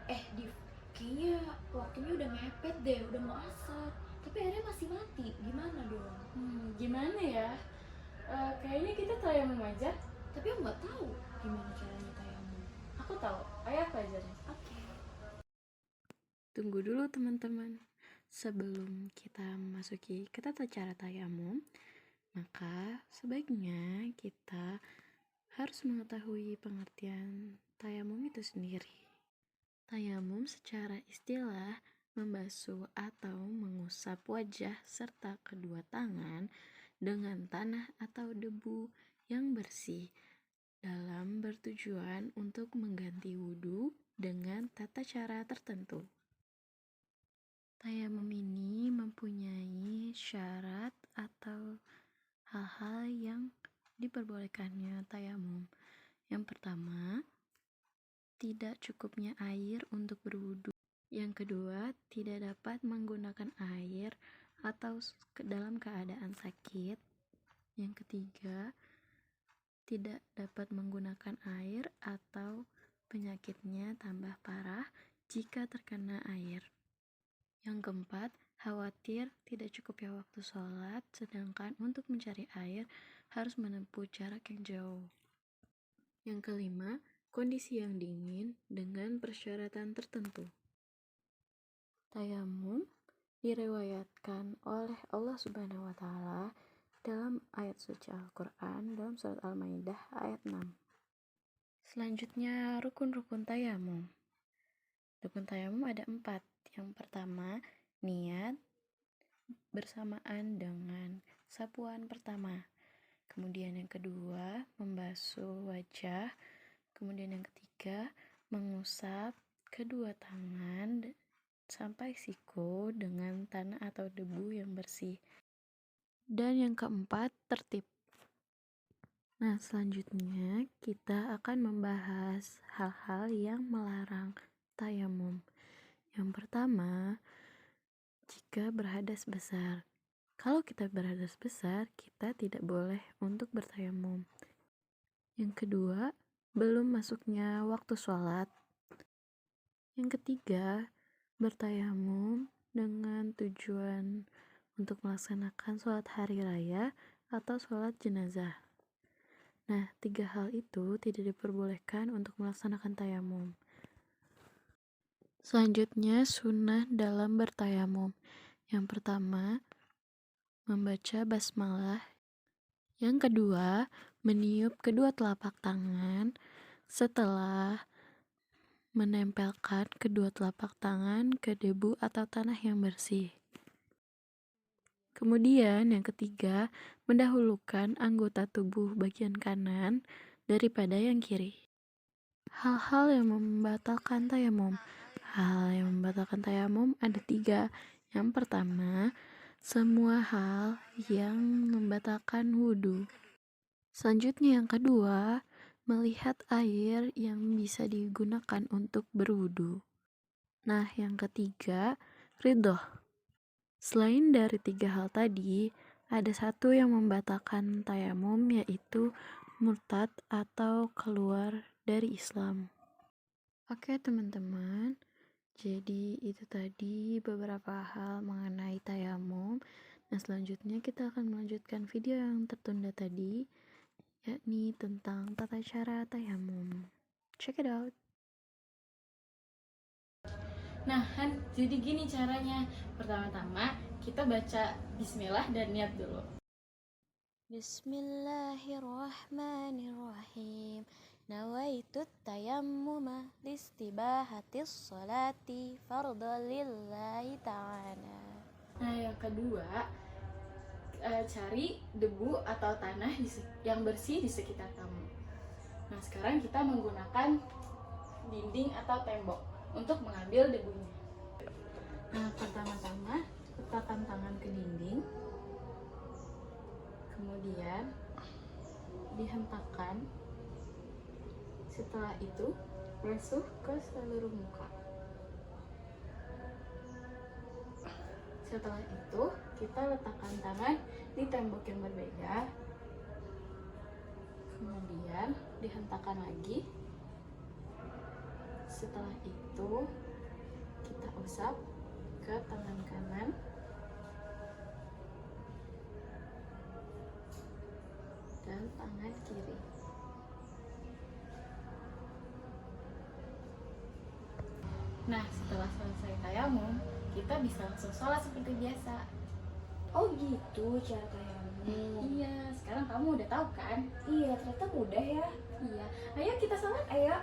Div, kayaknya waktunya udah mepet deh, udah mau asar. Tapi airnya masih mati, gimana dong? Gimana ya? Kayaknya kita tayamum aja. Tapi aku nggak tahu gimana caranya tayamum. Aku tahu. Ayo aku ajarin. Oke. Tunggu dulu teman-teman. Sebelum kita memasuki ke tata cara tayamum, maka sebaiknya kita harus mengetahui pengertian tayamum itu sendiri. Tayamum secara istilah membasuh atau mengusap wajah serta kedua tangan dengan tanah atau debu yang bersih dalam bertujuan untuk mengganti wudhu dengan tata cara tertentu. Tayamum ini mempunyai syarat atau hal-hal yang diperbolehkannya tayamum. Yang pertama, tidak cukupnya air untuk berwudu. Yang kedua, tidak dapat menggunakan air atau dalam keadaan sakit. Yang ketiga, tidak dapat menggunakan air atau penyakitnya tambah parah jika terkena air. Yang keempat, khawatir tidak cukupnya waktu sholat, sedangkan untuk mencari air harus menempuh jarak yang jauh. Yang kelima, kondisi yang dingin dengan persyaratan tertentu. Tayamum diriwayatkan oleh Allah Subhanahu wa Ta'ala dalam ayat suci Al-Quran dalam surat Al-Maidah ayat 6. Selanjutnya, rukun-rukun tayamum. Rukun tayamum ada 4. Yang pertama, niat bersamaan dengan sapuan pertama. Kemudian yang kedua, membasuh wajah. Kemudian yang ketiga, mengusap kedua tangan sampai siku dengan tanah atau debu yang bersih. Dan yang keempat, tertib. Nah, selanjutnya kita akan membahas hal-hal yang melarang tayamum. Yang pertama, jika berhadas besar. Kalau kita berhadas besar, kita tidak boleh untuk bertayamum. Yang kedua, belum masuknya waktu sholat. Yang ketiga, bertayamum dengan tujuan untuk melaksanakan sholat hari raya atau sholat jenazah. Nah, 3 hal itu tidak diperbolehkan untuk melaksanakan tayamum. Selanjutnya, sunnah dalam bertayamum. Yang pertama, membaca basmalah. Yang kedua, meniup kedua telapak tangan setelah menempelkan kedua telapak tangan ke debu atau tanah yang bersih. Kemudian yang ketiga, mendahulukan anggota tubuh bagian kanan daripada yang kiri. Hal-hal yang membatalkan tayamum. Hal yang membatalkan tayamum ada 3. Yang pertama, semua hal yang membatalkan wudhu. Selanjutnya yang kedua, melihat air yang bisa digunakan untuk berwudhu. Nah, yang ketiga, ridho. Selain dari 3 hal tadi, ada satu yang membatalkan tayamum, yaitu murtad atau keluar dari Islam. Oke teman-teman, jadi itu tadi beberapa hal mengenai tayamum. Nah, selanjutnya kita akan melanjutkan video yang tertunda tadi, yakni tentang tata cara tayamum. Check it out. Nah, Han, jadi gini caranya. Pertama-tama, kita baca bismillah dan niat dulu. Bismillahirrahmanirrahim. Nawaitu tayammuma listibahatis sholati fardhalillahi ta'ala. Nah, yang kedua, cari debu atau tanah yang bersih di sekitar kamu. Nah, sekarang kita menggunakan dinding atau tembok untuk mengambil debunya. Nah, pertama-tama letakkan tangan ke dinding, kemudian dihentakkan. Setelah itu basuh ke seluruh muka. Setelah itu kita letakkan tangan di tembok yang berbeda, kemudian dihentakkan lagi. Setelah itu kita usap ke tangan kanan dan tangan kiri. Nah, setelah selesai tayamum, kita bisa langsung sholat seperti biasa. Oh gitu cara tayamum. Iya, sekarang kamu udah tahu kan? Iya, ternyata mudah ya. Iya, ayo kita sholat. Ayo.